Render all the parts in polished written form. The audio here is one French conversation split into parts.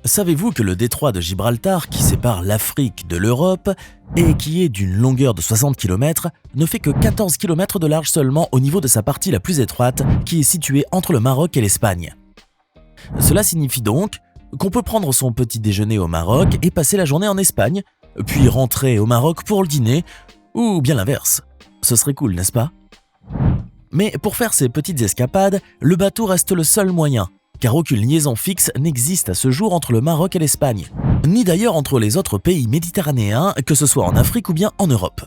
Savez-vous que le détroit de Gibraltar, qui sépare l'Afrique de l'Europe et qui est d'une longueur de 60 km, ne fait que 14 km de large seulement au niveau de sa partie la plus étroite, qui est située entre le Maroc et l'Espagne. Cela signifie donc qu'on peut prendre son petit déjeuner au Maroc et passer la journée en Espagne, puis rentrer au Maroc pour le dîner, ou bien l'inverse. Ce serait cool, n'est-ce pas? Mais pour faire ces petites escapades, le bateau reste le seul moyen, car aucune liaison fixe n'existe à ce jour entre le Maroc et l'Espagne, ni d'ailleurs entre les autres pays méditerranéens, que ce soit en Afrique ou bien en Europe.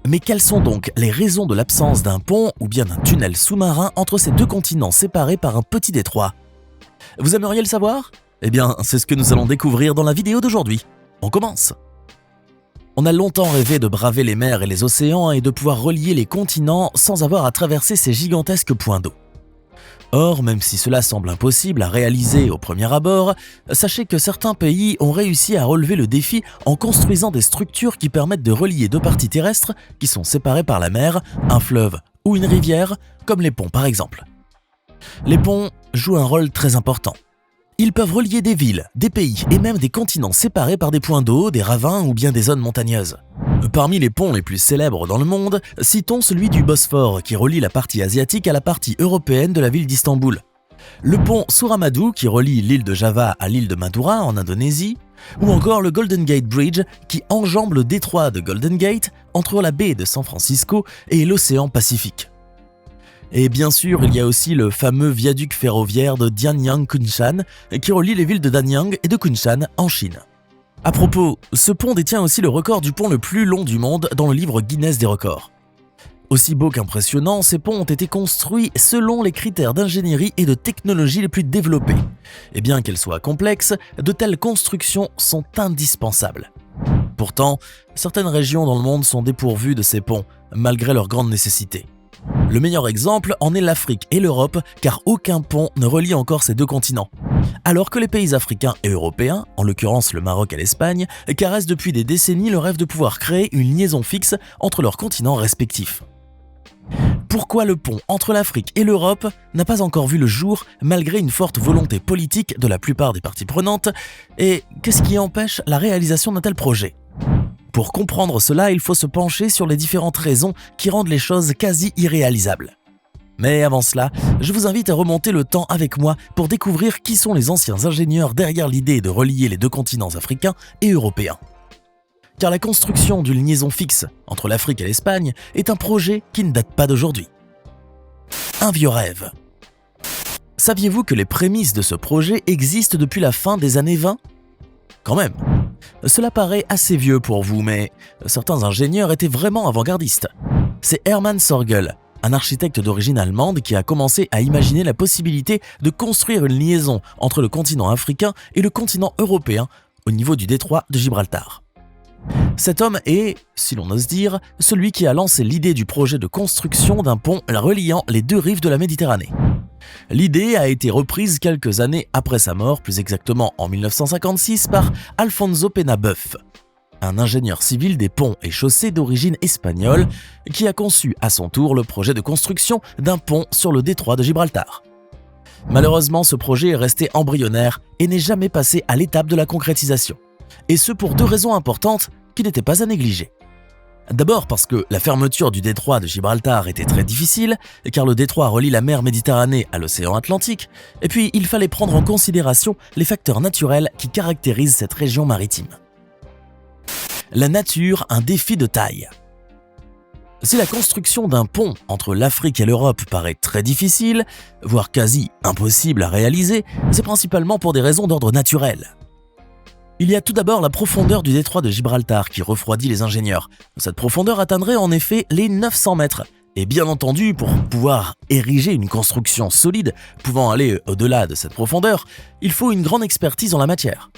Mais quelles sont donc les raisons de l'absence d'un pont ou bien d'un tunnel sous-marin entre ces deux continents séparés par un petit détroit? Vous aimeriez le savoir? Eh bien, c'est ce que nous allons découvrir dans la vidéo d'aujourd'hui. On commence! On a longtemps rêvé de braver les mers et les océans et de pouvoir relier les continents sans avoir à traverser ces gigantesques points d'eau. Or, même si cela semble impossible à réaliser au premier abord, sachez que certains pays ont réussi à relever le défi en construisant des structures qui permettent de relier deux parties terrestres qui sont séparées par la mer, un fleuve ou une rivière, comme les ponts par exemple. Les ponts jouent un rôle très important. Ils peuvent relier des villes, des pays et même des continents séparés par des points d'eau, des ravins ou bien des zones montagneuses. Parmi les ponts les plus célèbres dans le monde, citons celui du Bosphore qui relie la partie asiatique à la partie européenne de la ville d'Istanbul. Le pont Suramadu qui relie l'île de Java à l'île de Madura en Indonésie, ou encore le Golden Gate Bridge qui enjambe le détroit de Golden Gate entre la baie de San Francisco et l'océan Pacifique. Et bien sûr, il y a aussi le fameux viaduc ferroviaire de Danyang-Kunshan qui relie les villes de Danyang et de Kunshan en Chine. À propos, ce pont détient aussi le record du pont le plus long du monde dans le livre Guinness des records. Aussi beau qu'impressionnant, ces ponts ont été construits selon les critères d'ingénierie et de technologie les plus développés. Et bien qu'elles soient complexes, de telles constructions sont indispensables. Pourtant, certaines régions dans le monde sont dépourvues de ces ponts, malgré leur grande nécessité. Le meilleur exemple en est l'Afrique et l'Europe, car aucun pont ne relie encore ces deux continents. Alors que les pays africains et européens, en l'occurrence le Maroc et l'Espagne, caressent depuis des décennies le rêve de pouvoir créer une liaison fixe entre leurs continents respectifs. Pourquoi le pont entre l'Afrique et l'Europe n'a pas encore vu le jour malgré une forte volonté politique de la plupart des parties prenantes, et qu'est-ce qui empêche la réalisation d'un tel projet? Pour comprendre cela, il faut se pencher sur les différentes raisons qui rendent les choses quasi irréalisables. Mais avant cela, je vous invite à remonter le temps avec moi pour découvrir qui sont les anciens ingénieurs derrière l'idée de relier les deux continents africains et européens. Car la construction d'une liaison fixe entre l'Afrique et l'Espagne est un projet qui ne date pas d'aujourd'hui. Un vieux rêve. Saviez-vous que les prémices de ce projet existent depuis la fin des années 20 ? Quand même. Cela paraît assez vieux pour vous, mais certains ingénieurs étaient vraiment avant-gardistes. C'est Hermann Sorgel, un architecte d'origine allemande qui a commencé à imaginer la possibilité de construire une liaison entre le continent africain et le continent européen au niveau du détroit de Gibraltar. Cet homme est, si l'on ose dire, celui qui a lancé l'idée du projet de construction d'un pont reliant les deux rives de la Méditerranée. L'idée a été reprise quelques années après sa mort, plus exactement en 1956, par Alfonso Penabeuf, un ingénieur civil des ponts et chaussées d'origine espagnole qui a conçu à son tour le projet de construction d'un pont sur le détroit de Gibraltar. Malheureusement, ce projet est resté embryonnaire et n'est jamais passé à l'étape de la concrétisation. Et ce pour deux raisons importantes qui n'étaient pas à négliger. D'abord parce que la fermeture du détroit de Gibraltar était très difficile, car le détroit relie la mer Méditerranée à l'océan Atlantique, et puis il fallait prendre en considération les facteurs naturels qui caractérisent cette région maritime. La nature, un défi de taille. Si la construction d'un pont entre l'Afrique et l'Europe paraît très difficile, voire quasi impossible à réaliser, c'est principalement pour des raisons d'ordre naturel. Il y a tout d'abord la profondeur du détroit de Gibraltar qui refroidit les ingénieurs. Cette profondeur atteindrait en effet les 900 mètres. Et bien entendu, pour pouvoir ériger une construction solide pouvant aller au-delà de cette profondeur, il faut une grande expertise en la matière.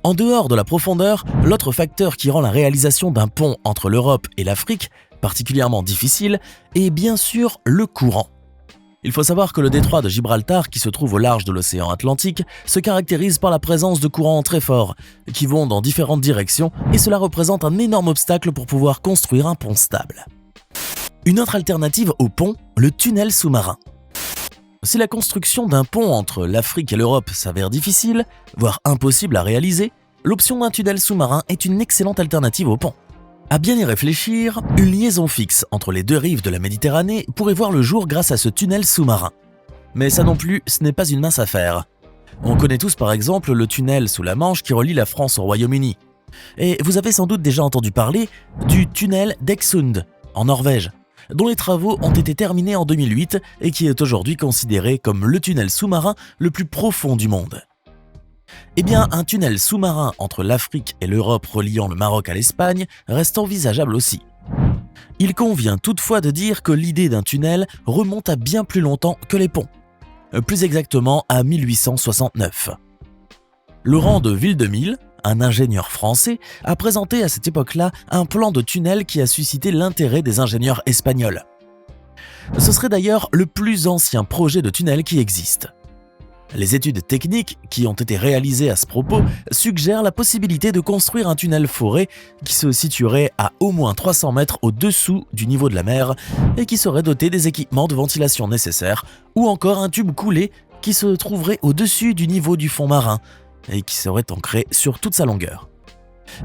En dehors de la profondeur, l'autre facteur qui rend la réalisation d'un pont entre l'Europe et l'Afrique particulièrement difficile est bien sûr le courant. Il faut savoir que le détroit de Gibraltar, qui se trouve au large de l'océan Atlantique, se caractérise par la présence de courants très forts, qui vont dans différentes directions, et cela représente un énorme obstacle pour pouvoir construire un pont stable. Une autre alternative au pont, le tunnel sous-marin. Si la construction d'un pont entre l'Afrique et l'Europe s'avère difficile, voire impossible à réaliser, l'option d'un tunnel sous-marin est une excellente alternative au pont. À bien y réfléchir, une liaison fixe entre les deux rives de la Méditerranée pourrait voir le jour grâce à ce tunnel sous-marin. Mais ça non plus, ce n'est pas une mince affaire. On connaît tous par exemple le tunnel sous la Manche qui relie la France au Royaume-Uni. Et vous avez sans doute déjà entendu parler du tunnel d'Exsund, en Norvège, dont les travaux ont été terminés en 2008 et qui est aujourd'hui considéré comme le tunnel sous-marin le plus profond du monde. Eh bien, un tunnel sous-marin entre l'Afrique et l'Europe reliant le Maroc à l'Espagne reste envisageable aussi. Il convient toutefois de dire que l'idée d'un tunnel remonte à bien plus longtemps que les ponts, plus exactement à 1869. Laurent de Vildemille, un ingénieur français, a présenté à cette époque-là un plan de tunnel qui a suscité l'intérêt des ingénieurs espagnols. Ce serait d'ailleurs le plus ancien projet de tunnel qui existe. Les études techniques qui ont été réalisées à ce propos suggèrent la possibilité de construire un tunnel foré qui se situerait à au moins 300 mètres au-dessous du niveau de la mer et qui serait doté des équipements de ventilation nécessaires, ou encore un tube coulé qui se trouverait au-dessus du niveau du fond marin et qui serait ancré sur toute sa longueur.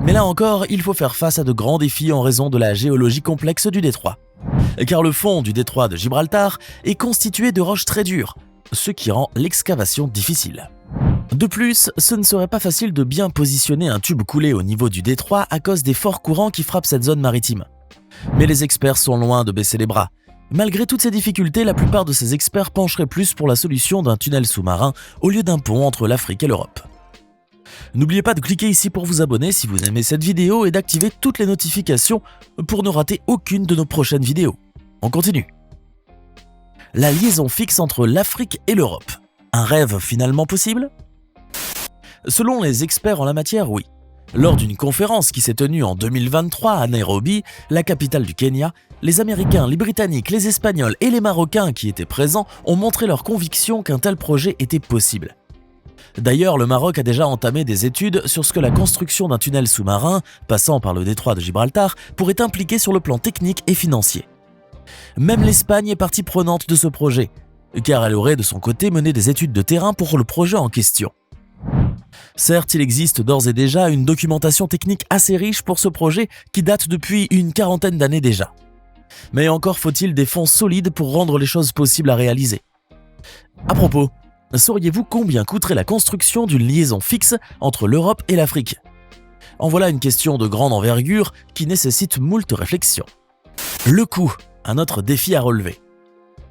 Mais là encore, il faut faire face à de grands défis en raison de la géologie complexe du détroit. Car le fond du détroit de Gibraltar est constitué de roches très dures, ce qui rend l'excavation difficile. De plus, ce ne serait pas facile de bien positionner un tube coulé au niveau du détroit à cause des forts courants qui frappent cette zone maritime. Mais les experts sont loin de baisser les bras. Malgré toutes ces difficultés, la plupart de ces experts pencheraient plus pour la solution d'un tunnel sous-marin au lieu d'un pont entre l'Afrique et l'Europe. N'oubliez pas de cliquer ici pour vous abonner si vous aimez cette vidéo et d'activer toutes les notifications pour ne rater aucune de nos prochaines vidéos. On continue. La liaison fixe entre l'Afrique et l'Europe. Un rêve finalement possible? Selon les experts en la matière, oui. Lors d'une conférence qui s'est tenue en 2023 à Nairobi, la capitale du Kenya, les Américains, les Britanniques, les Espagnols et les Marocains qui étaient présents ont montré leur conviction qu'un tel projet était possible. D'ailleurs, le Maroc a déjà entamé des études sur ce que la construction d'un tunnel sous-marin, passant par le détroit de Gibraltar, pourrait impliquer sur le plan technique et financier. Même l'Espagne est partie prenante de ce projet, car elle aurait de son côté mené des études de terrain pour le projet en question. Certes, il existe d'ores et déjà une documentation technique assez riche pour ce projet qui date depuis une quarantaine d'années déjà. Mais encore faut-il des fonds solides pour rendre les choses possibles à réaliser. À propos, sauriez-vous combien coûterait la construction d'une liaison fixe entre l'Europe et l'Afrique? En voilà une question de grande envergure qui nécessite moult réflexions. Le coût, un autre défi à relever.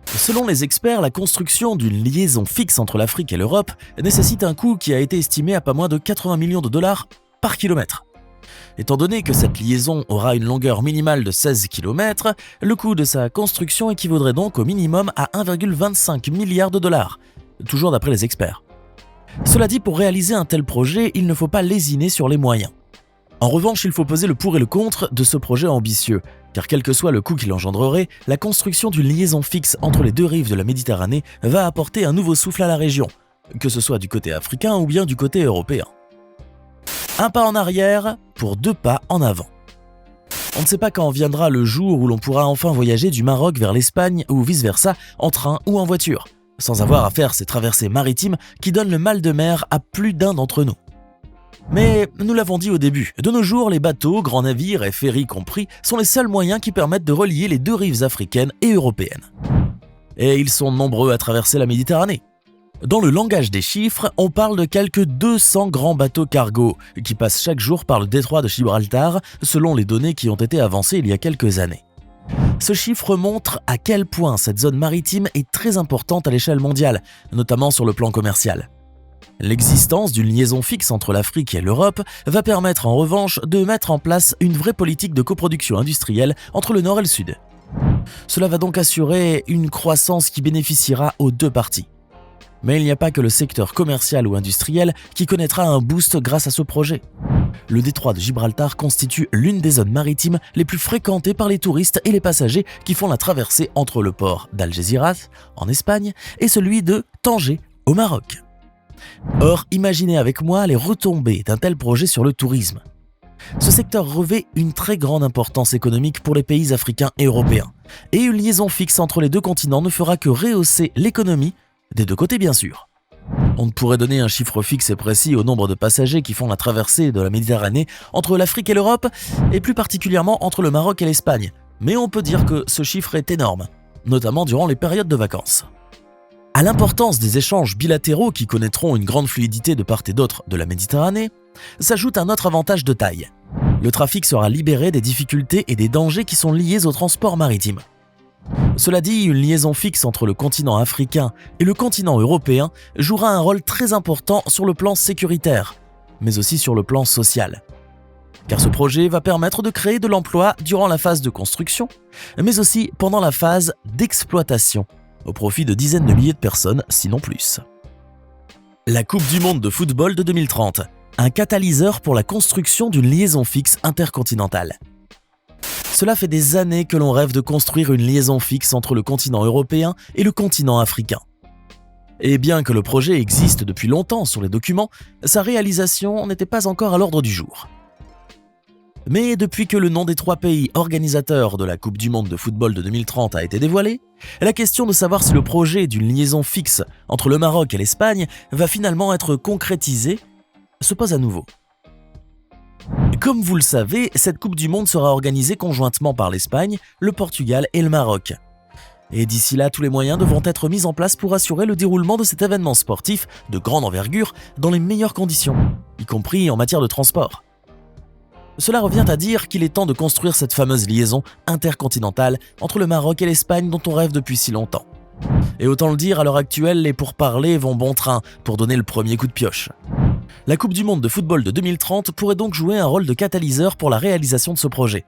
Selon les experts, la construction d'une liaison fixe entre l'Afrique et l'Europe nécessite un coût qui a été estimé à pas moins de 80 millions de dollars par kilomètre. Étant donné que cette liaison aura une longueur minimale de 16 km, le coût de sa construction équivaudrait donc au minimum à 1,25 milliard de dollars, toujours d'après les experts. Cela dit, pour réaliser un tel projet, il ne faut pas lésiner sur les moyens. En revanche, il faut peser le pour et le contre de ce projet ambitieux, car quel que soit le coût qu'il engendrerait, la construction d'une liaison fixe entre les deux rives de la Méditerranée va apporter un nouveau souffle à la région, que ce soit du côté africain ou bien du côté européen. Un pas en arrière pour 2 pas en avant. On ne sait pas quand viendra le jour où l'on pourra enfin voyager du Maroc vers l'Espagne ou vice-versa en train ou en voiture, sans avoir à faire ces traversées maritimes qui donnent le mal de mer à plus d'un d'entre nous. Mais nous l'avons dit au début, de nos jours, les bateaux, grands navires et ferries compris sont les seuls moyens qui permettent de relier les deux rives africaines et européennes. Et ils sont nombreux à traverser la Méditerranée. Dans le langage des chiffres, on parle de quelques 200 grands bateaux cargo qui passent chaque jour par le détroit de Gibraltar, selon les données qui ont été avancées il y a quelques années. Ce chiffre montre à quel point cette zone maritime est très importante à l'échelle mondiale, notamment sur le plan commercial. L'existence d'une liaison fixe entre l'Afrique et l'Europe va permettre en revanche de mettre en place une vraie politique de coproduction industrielle entre le Nord et le Sud. Cela va donc assurer une croissance qui bénéficiera aux deux parties. Mais il n'y a pas que le secteur commercial ou industriel qui connaîtra un boost grâce à ce projet. Le détroit de Gibraltar constitue l'une des zones maritimes les plus fréquentées par les touristes et les passagers qui font la traversée entre le port d'Algésiras, en Espagne, et celui de Tanger, au Maroc. Or, imaginez avec moi les retombées d'un tel projet sur le tourisme. Ce secteur revêt une très grande importance économique pour les pays africains et européens, et une liaison fixe entre les deux continents ne fera que rehausser l'économie Des deux côtés bien sûr. On ne pourrait donner un chiffre fixe et précis au nombre de passagers qui font la traversée de la Méditerranée entre l'Afrique et l'Europe, et plus particulièrement entre le Maroc et l'Espagne, mais on peut dire que ce chiffre est énorme, notamment durant les périodes de vacances. À l'importance des échanges bilatéraux qui connaîtront une grande fluidité de part et d'autre de la Méditerranée, s'ajoute un autre avantage de taille. Le trafic sera libéré des difficultés et des dangers qui sont liés au transport maritime. Cela dit, une liaison fixe entre le continent africain et le continent européen jouera un rôle très important sur le plan sécuritaire, mais aussi sur le plan social. Car ce projet va permettre de créer de l'emploi durant la phase de construction, mais aussi pendant la phase d'exploitation, au profit de dizaines de milliers de personnes, sinon plus. La Coupe du monde de football de 2030, un catalyseur pour la construction d'une liaison fixe intercontinentale. Cela fait des années que l'on rêve de construire une liaison fixe entre le continent européen et le continent africain. Et bien que le projet existe depuis longtemps sur les documents, sa réalisation n'était pas encore à l'ordre du jour. Mais depuis que le nom des 3 pays organisateurs de la Coupe du monde de football de 2030 a été dévoilé, la question de savoir si le projet d'une liaison fixe entre le Maroc et l'Espagne va finalement être concrétisé se pose à nouveau. Comme vous le savez, cette Coupe du monde sera organisée conjointement par l'Espagne, le Portugal et le Maroc. Et d'ici là, tous les moyens devront être mis en place pour assurer le déroulement de cet événement sportif de grande envergure dans les meilleures conditions, y compris en matière de transport. Cela revient à dire qu'il est temps de construire cette fameuse liaison intercontinentale entre le Maroc et l'Espagne dont on rêve depuis si longtemps. Et autant le dire, à l'heure actuelle, les pourparlers vont bon train pour donner le premier coup de pioche. La Coupe du monde de football de 2030 pourrait donc jouer un rôle de catalyseur pour la réalisation de ce projet.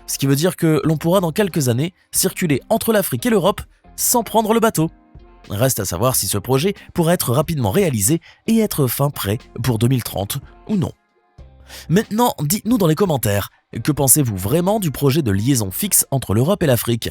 Ce qui veut dire que l'on pourra dans quelques années circuler entre l'Afrique et l'Europe sans prendre le bateau. Reste à savoir si ce projet pourra être rapidement réalisé et être fin prêt pour 2030 ou non. Maintenant, dites-nous dans les commentaires, que pensez-vous vraiment du projet de liaison fixe entre l'Europe et l'Afrique ?